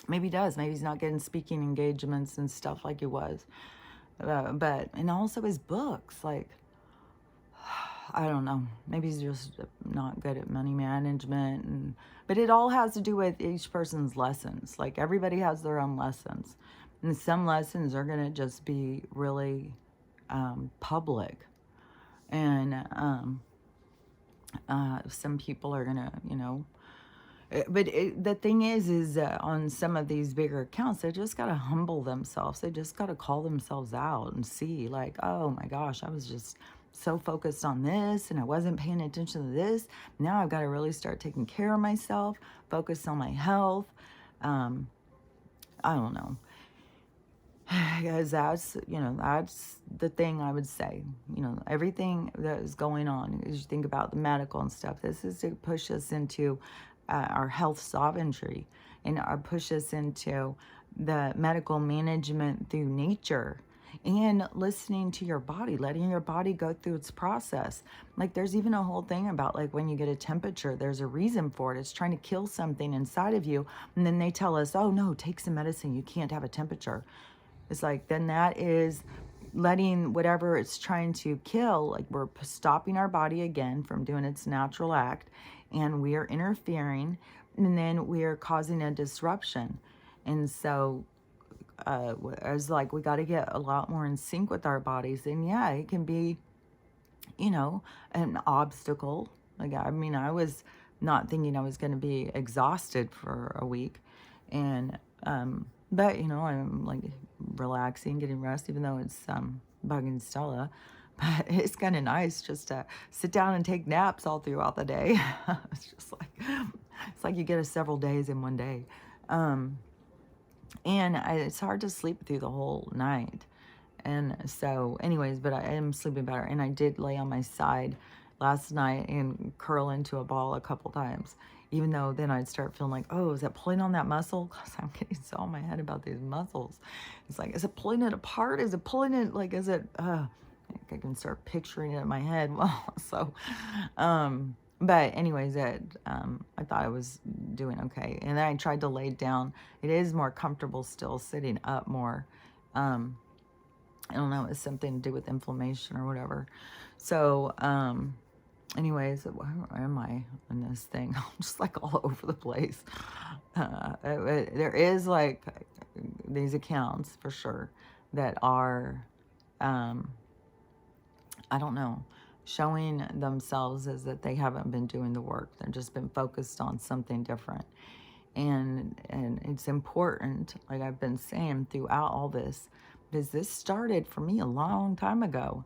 Maybe he does. Maybe he's not getting speaking engagements and stuff like he was. But, and also his books, like, I don't know. Maybe he's just not good at money management. But it all has to do with each person's lessons. Like, everybody has their own lessons. And some lessons are going to just be really public. And some people are going to, you know. But the thing is on some of these bigger accounts, they just got to humble themselves. They just got to call themselves out and see, like, oh my gosh, I was just so focused on this and I wasn't paying attention to this. Now I've got to really start taking care of myself, focus on my health. I don't know. Because that's, you know, that's the thing I would say. You know, everything that is going on, as you think about the medical and stuff, this is to push us into our health sovereignty, and push us into the medical management through nature and listening to your body, letting your body go through its process. Like, there's even a whole thing about, like, when you get a temperature, there's a reason for it. It's trying to kill something inside of you. And then they tell us, oh no, take some medicine, you can't have a temperature. It's like, then that is letting whatever it's trying to kill, like, we're stopping our body again from doing its natural act, and we are interfering, and then we are causing a disruption. And so as like, we got to get a lot more in sync with our bodies. And yeah, it can be, you know, an obstacle. Like, I mean, I was not thinking I was going to be exhausted for a week, and but, you know, I'm like relaxing, getting rest, even though it's bugging Stella. But it's kind of nice just to sit down and take naps all throughout the day. It's just like, it's like you get several days in one day. And it's hard to sleep through the whole night. And so anyways, but I am sleeping better. And I did lay on my side last night and curl into a ball a couple times. Even though then I'd start feeling like, oh, is that pulling on that muscle? Because I'm getting so in my head about these muscles. It's like, is it pulling it apart? Is it pulling it, like, is it, I can start picturing it in my head. Well, so, but anyways, I thought I was doing okay. And then I tried to lay down. It is more comfortable still sitting up more. I don't know, it's something to do with inflammation or whatever. So, anyways, where am I in this thing? I'm just like all over the place. There is like these accounts for sure that are, I don't know, showing themselves as that they haven't been doing the work. They've just been focused on something different. And it's important, like I've been saying throughout all this, because this started for me a long time ago.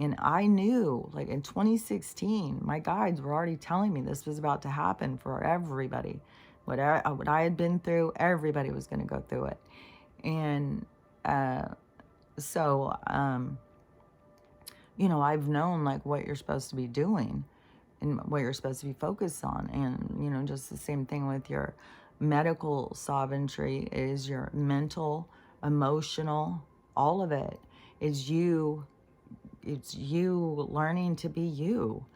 And I knew, like in 2016, my guides were already telling me this was about to happen for everybody. What I had been through, everybody was going to go through it. And so, you know, I've known like what you're supposed to be doing and what you're supposed to be focused on. And, you know, just the same thing with your medical sovereignty is your mental, emotional, all of it is you. It's you learning to be you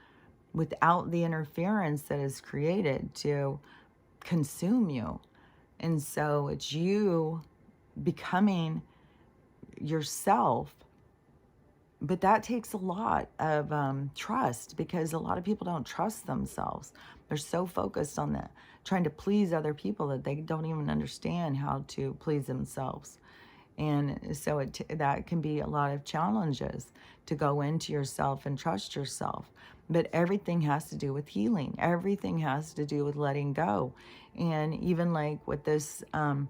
without the interference that is created to consume you. And so it's you becoming yourself. But that takes a lot of trust, because a lot of people don't trust themselves. They're so focused on that, trying to please other people, that they don't even understand how to please themselves. And so that can be a lot of challenges to go into yourself and trust yourself. But everything has to do with healing. Everything has to do with letting go. And even like with this, all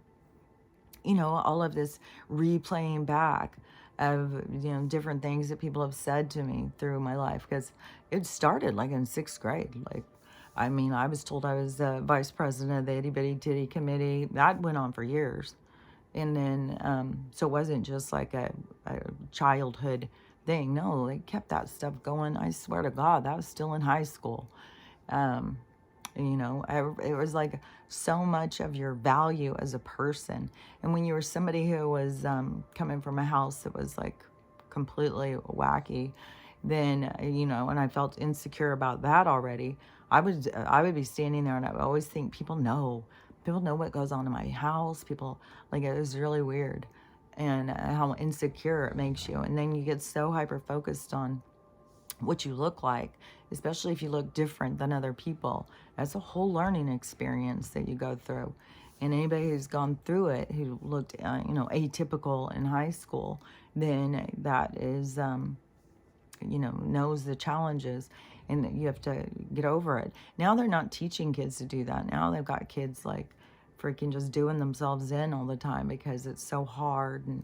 of this replaying back of, different things that people have said to me through my life, because it started like in sixth grade. Like, I mean, I was told I was the vice president of the Itty Bitty Titty Committee. That went on for years. And then, so it wasn't just like a childhood thing. No, they kept that stuff going. I swear to God, that was still in high school. Um, it was like so much of your value as a person. And when you were somebody who was coming from a house that was like completely wacky, then, and I felt insecure about that already, I would be standing there and I would always think people know what goes on in my house. People, like, it was really weird, and how insecure it makes you. And then you get so hyper focused on what you look like, especially if you look different than other people. That's a whole learning experience that you go through. And anybody who's gone through it, who looked, atypical in high school, then that is, knows the challenges, and you have to get over it. Now they're not teaching kids to do that. Now they've got kids like freaking just doing themselves in all the time because it's so hard, and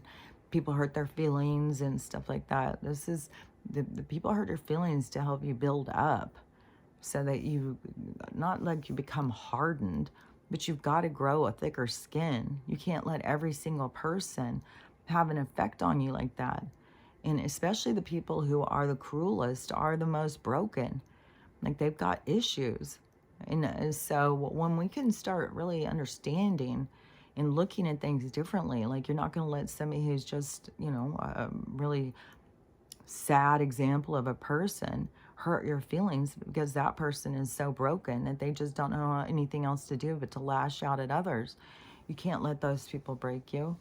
people hurt their feelings and stuff like that. This is the people hurt your feelings to help you build up, so that you, not like you become hardened, but you've got to grow a thicker skin. You can't let every single person have an effect on you like that. And especially the people who are the cruelest are the most broken. Like, they've got issues. And so when we can start really understanding and looking at things differently, like, you're not going to let somebody who's just, a really sad example of a person hurt your feelings, because that person is so broken that they just don't know anything else to do but to lash out at others. You can't let those people break you.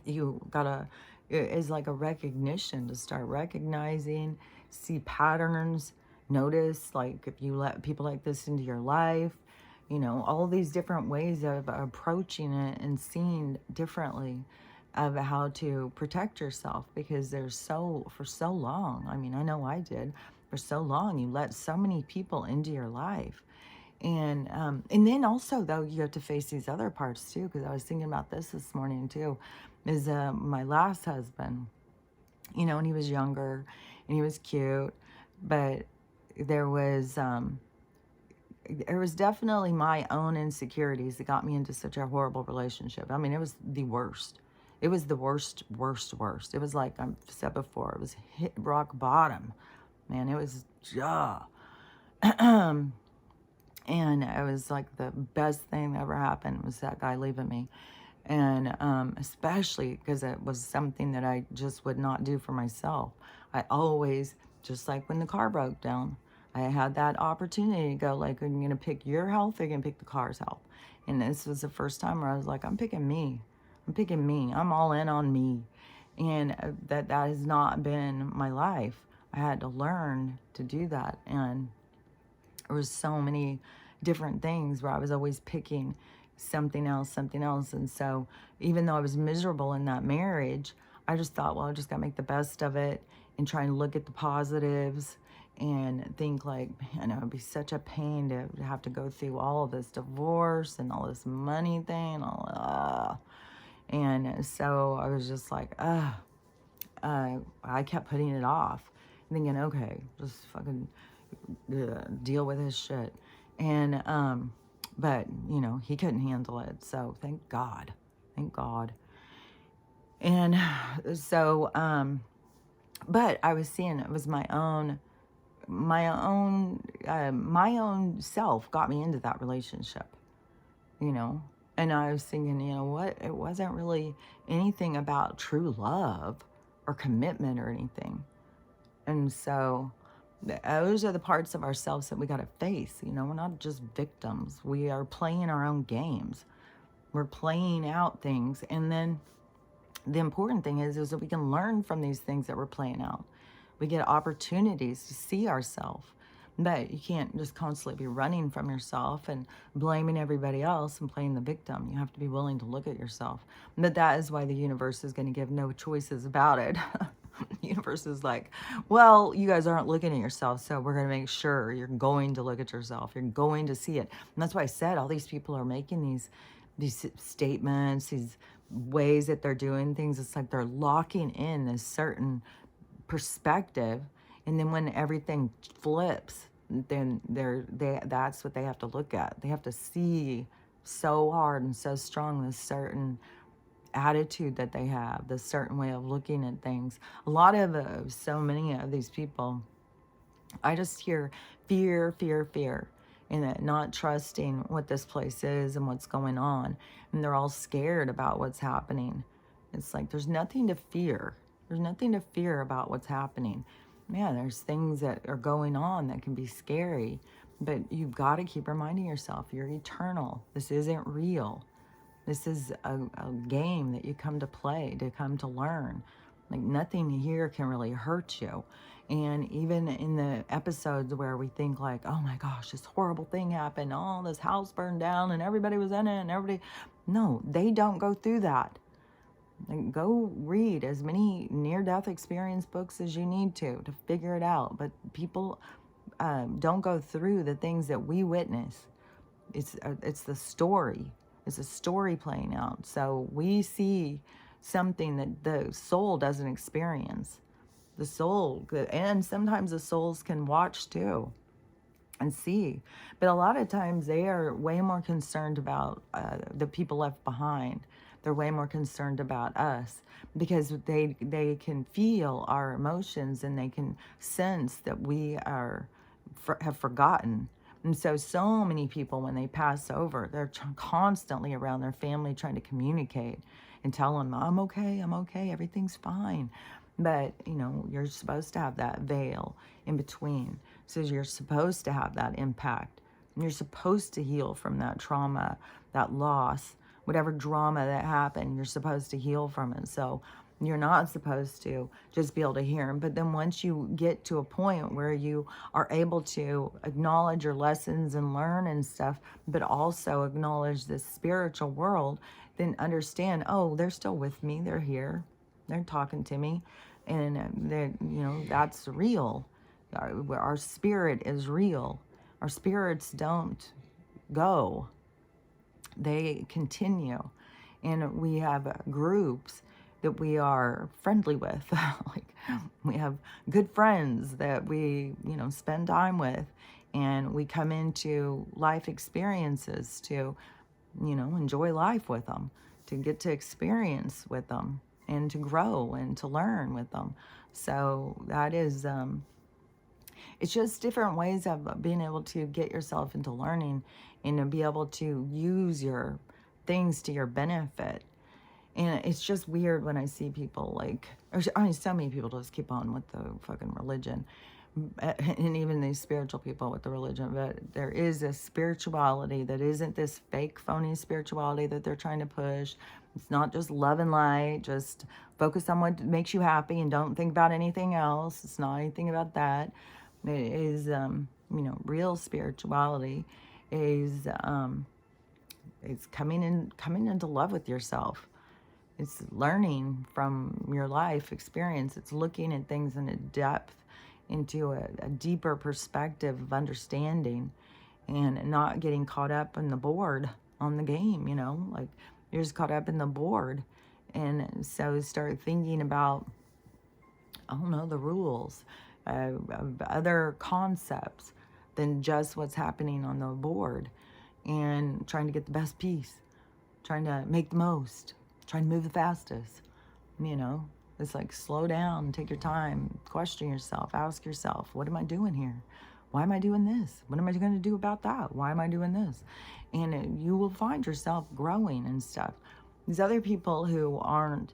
You gotta, it is like a recognition, to start recognizing, see patterns, notice, like, if you let people like this into your life, all these different ways of approaching it and seeing differently of how to protect yourself. Because for so long, I mean, I know I did, for so long, you let so many people into your life. And then also, though, you have to face these other parts too, because I was thinking about this morning too, is my last husband, and he was younger and he was cute, but there was definitely my own insecurities that got me into such a horrible relationship. I mean, it was the worst. It was the worst, worst, worst. It was like I've said before, it was hit rock bottom, man. It was, and it was like the best thing that ever happened was that guy leaving me. And especially because it was something that I just would not do for myself. I always, just like when the car broke down, I had that opportunity to go, like, are you going to pick your health, or are you going to pick the car's health? And this was the first time where I was like, I'm picking me. I'm picking me. I'm all in on me. And that has not been my life. I had to learn to do that. And there was so many different things where I was always picking something else. And so even though I was miserable in that marriage, I just thought, well, I just got to make the best of it and try and look at the positives and think, like, man, it would be such a pain to have to go through all of this divorce and all this money thing and all. And so I was just like, I kept putting it off, thinking, okay, just fucking deal with his shit. And but he couldn't handle it, so thank God. And so but I was seeing it was my own self got me into that relationship, and I was thinking, what, it wasn't really anything about true love or commitment or anything. And so those are the parts of ourselves that we got to face. We're not just victims. We are playing our own games. We're playing out things. And then the important thing is that we can learn from these things that we're playing out. We get opportunities to see ourselves. But you can't just constantly be running from yourself and blaming everybody else and playing the victim. You have to be willing to look at yourself. But that is why the universe is going to give no choices about it. The universe is like, well, you guys aren't looking at yourself, so we're going to make sure you're going to look at yourself. You're going to see it. And that's why I said all these people are making these statements, these ways that they're doing things. It's like they're locking in this certain perspective, and then when everything flips, then that's what they have to look at. They have to see so hard and so strong this certain attitude that they have, this certain way of looking at things. A lot of so many of these people, I just hear fear, fear, fear, and that not trusting what this place is and what's going on, and they're all scared about what's happening. It's like there's nothing to fear. There's nothing to fear about what's happening. Yeah, there's things that are going on that can be scary, but you've got to keep reminding yourself you're eternal. This isn't real. This is a game that you come to play, to come to learn. Like nothing here can really hurt you. And even in the episodes where we think like, oh my gosh, this horrible thing happened, oh, this house burned down and everybody was in it and everybody, no, they don't go through that. Like, go read as many near-death experience books as you need to figure it out. But people don't go through the things that we witness. It's the story. It's a story playing out. So we see something that the soul doesn't experience. The soul, and sometimes the souls can watch too and see. But a lot of times they are way more concerned about the people left behind. They're way more concerned about us because they can feel our emotions and they can sense that we have forgotten. And so many people, when they pass over, they're constantly around their family trying to communicate and tell them, I'm okay, everything's fine. But, you're supposed to have that veil in between. So you're supposed to have that impact. And you're supposed to heal from that trauma, that loss, whatever drama that happened, you're supposed to heal from it. So you're not supposed to just be able to hear them. But then once you get to a point where you are able to acknowledge your lessons and learn and stuff, but also acknowledge this spiritual world, then understand, oh, they're still with me. They're here. They're talking to me. And that's real. Our spirit is real. Our spirits don't go. They continue. And we have groups that we are friendly with. Like we have good friends that we, spend time with, and we come into life experiences to, enjoy life with them, to get to experience with them, and to grow and to learn with them. So that is, it's just different ways of being able to get yourself into learning and to be able to use your things to your benefit. And it's just weird when I see people so many people just keep on with the fucking religion, and even these spiritual people with the religion. But there is a spirituality that isn't this fake, phony spirituality that they're trying to push. It's not just love and light, just focus on what makes you happy and don't think about anything else. It's not anything about that. It is, real spirituality is, it's coming into love with yourself. It's learning from your life experience. It's looking at things in a depth, into a deeper perspective of understanding, and not getting caught up in the board on the game, like you're just caught up in the board. And so start thinking about, I don't know, the rules, other concepts than just what's happening on the board, and trying to get the best piece, trying to make the most, trying to move the fastest. It's like slow down, take your time, question yourself, ask yourself, what am I doing here? Why am I doing this? What am I going to do about that? Why am I doing this? And you will find yourself growing and stuff. These other people who aren't,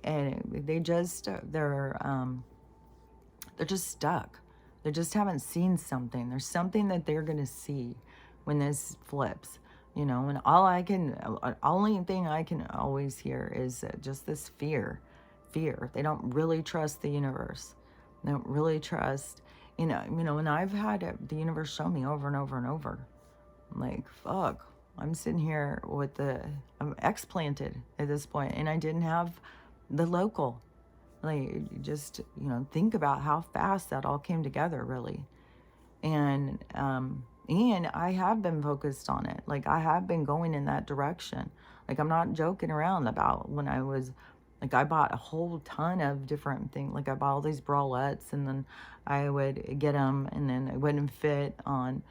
they're just stuck. They just haven't seen something. There's something that they're going to see when this flips, and only thing I can always hear is just this fear. They don't really trust the universe. They don't really trust And I've had the universe show me over and over and over, like, fuck, I'm sitting here with I'm explanted at this point, and I didn't have the local. Like, just, think about how fast that all came together, really. And I have been focused on it. Like, I have been going in that direction. Like, I'm not joking around about when I was, like, I bought a whole ton of different things. Like, I bought all these bralettes, and then I would get them, and then it wouldn't fit on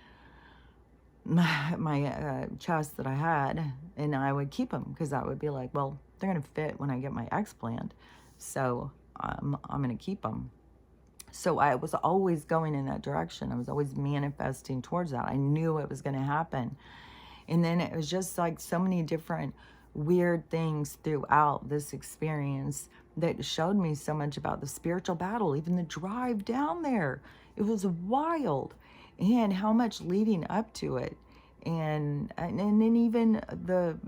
my chest that I had, and I would keep them because I would be like, well, they're going to fit when I get my explant. So I'm going to keep them. So I was always going in that direction. I was always manifesting towards that. I knew it was going to happen. And then it was just like so many different weird things throughout this experience that showed me so much about the spiritual battle, even the drive down there. It was wild. And how much leading up to it. And then even the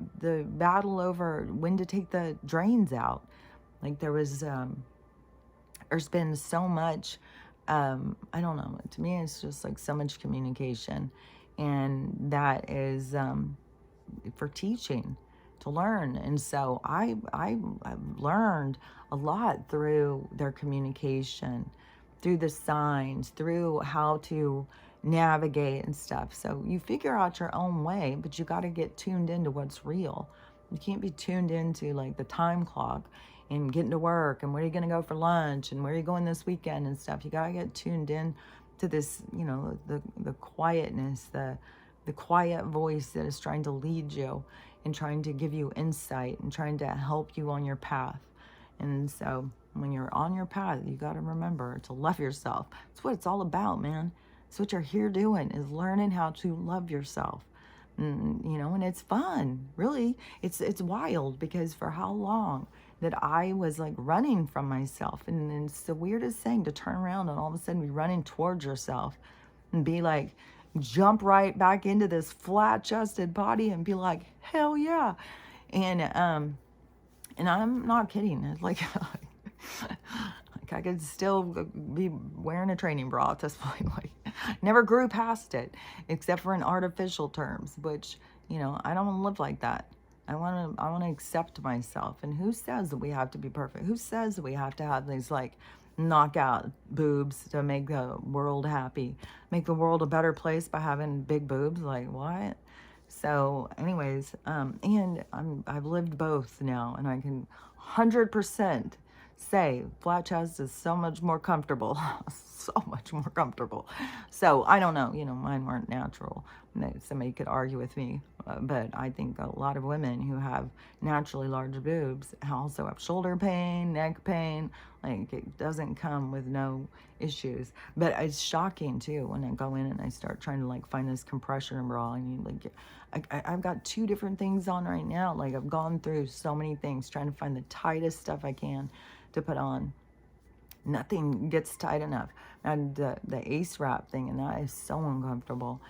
battle over when to take the drains out. Like, there's been so much, I don't know, to me it's just like so much communication, and that is for teaching, to learn. And so I've learned a lot through their communication, through the signs, through how to navigate and stuff. So you figure out your own way, but you got to get tuned into what's real. You can't be tuned into like the time clock and getting to work and where are you going to go for lunch and where are you going this weekend and stuff. You got to get tuned in to this, the quietness, the quiet voice that is trying to lead you and trying to give you insight and trying to help you on your path. And so when you're on your path, you got to remember to love yourself. That's what it's all about, man. That's what you're here doing, is learning how to love yourself. And it's fun, really. It's wild, because for how long that I was like running from myself. And it's the weirdest thing to turn around and all of a sudden be running towards yourself and be like, jump right back into this flat-chested body and be like, hell yeah. And I'm not kidding. It's like, like I could still be wearing a training bra at this point. Like, never grew past it, except for in artificial terms, which, I don't want to live like that. I want to accept myself. And who says that we have to be perfect? Who says that we have to have these like knockout boobs to make the world happy, make the world a better place by having big boobs? Like, what? So anyways, and I've lived both now, and I can 100% say flat chest is so much more comfortable. So much more comfortable. So I don't know, mine weren't natural. Somebody could argue with me, but I think a lot of women who have naturally large boobs also have shoulder pain, neck pain. Like, it doesn't come with no issues. But it's shocking too when I go in and I start trying to like find this compression bra, and you like, I've got 2 different things on right now. Like, I've gone through so many things trying to find the tightest stuff I can to put on. Nothing gets tight enough. And the Ace Wrap thing, and that is so uncomfortable.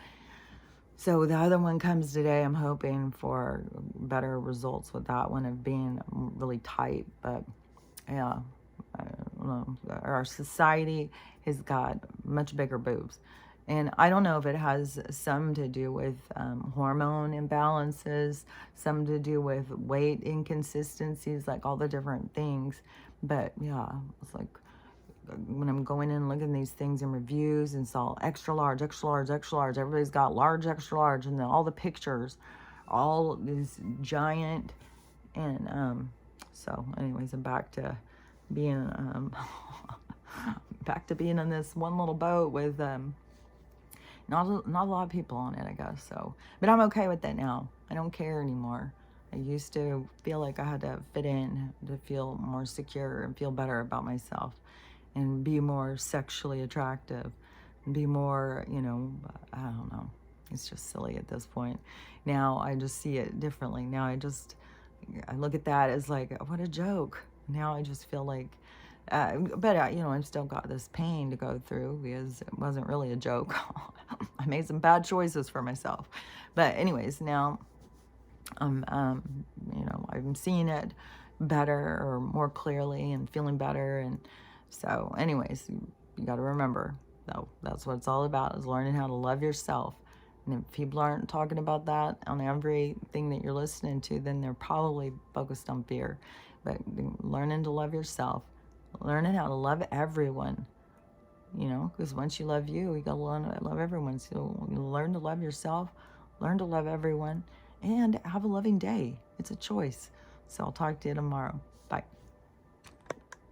So the other one comes today. I'm hoping for better results with that one of being really tight. But yeah, I don't know. Our society has got much bigger boobs. And I don't know if it has some to do with hormone imbalances, some to do with weight inconsistencies, like all the different things. But yeah, it's like, when I'm going in and looking at these things in reviews, and it's all extra large, extra large, extra large. Everybody's got large, extra large, and then all the pictures, all is giant. And so anyways, I'm back to being back to being in this one little boat with not a lot of people on it, I guess. So, but I'm okay with that now. I don't care anymore. I used to feel like I had to fit in to feel more secure and feel better about myself, and be more sexually attractive, and be more, I don't know. It's just silly at this point. Now I just see it differently. Now I look at that as like, what a joke. Now I just feel like, but I've still got this pain to go through, because it wasn't really a joke. I made some bad choices for myself. But anyways, now I'm seeing it better, or more clearly, and feeling better. And so anyways, you got to remember, So that's what it's all about, is learning how to love yourself. And if people aren't talking about that on everything that you're listening to, then they're probably focused on fear. But learning to love yourself, learning how to love everyone, you know, because once you love you, you got to learn to love everyone. So you learn to love yourself, learn to love everyone, and have a loving day. It's a choice. So I'll talk to you tomorrow.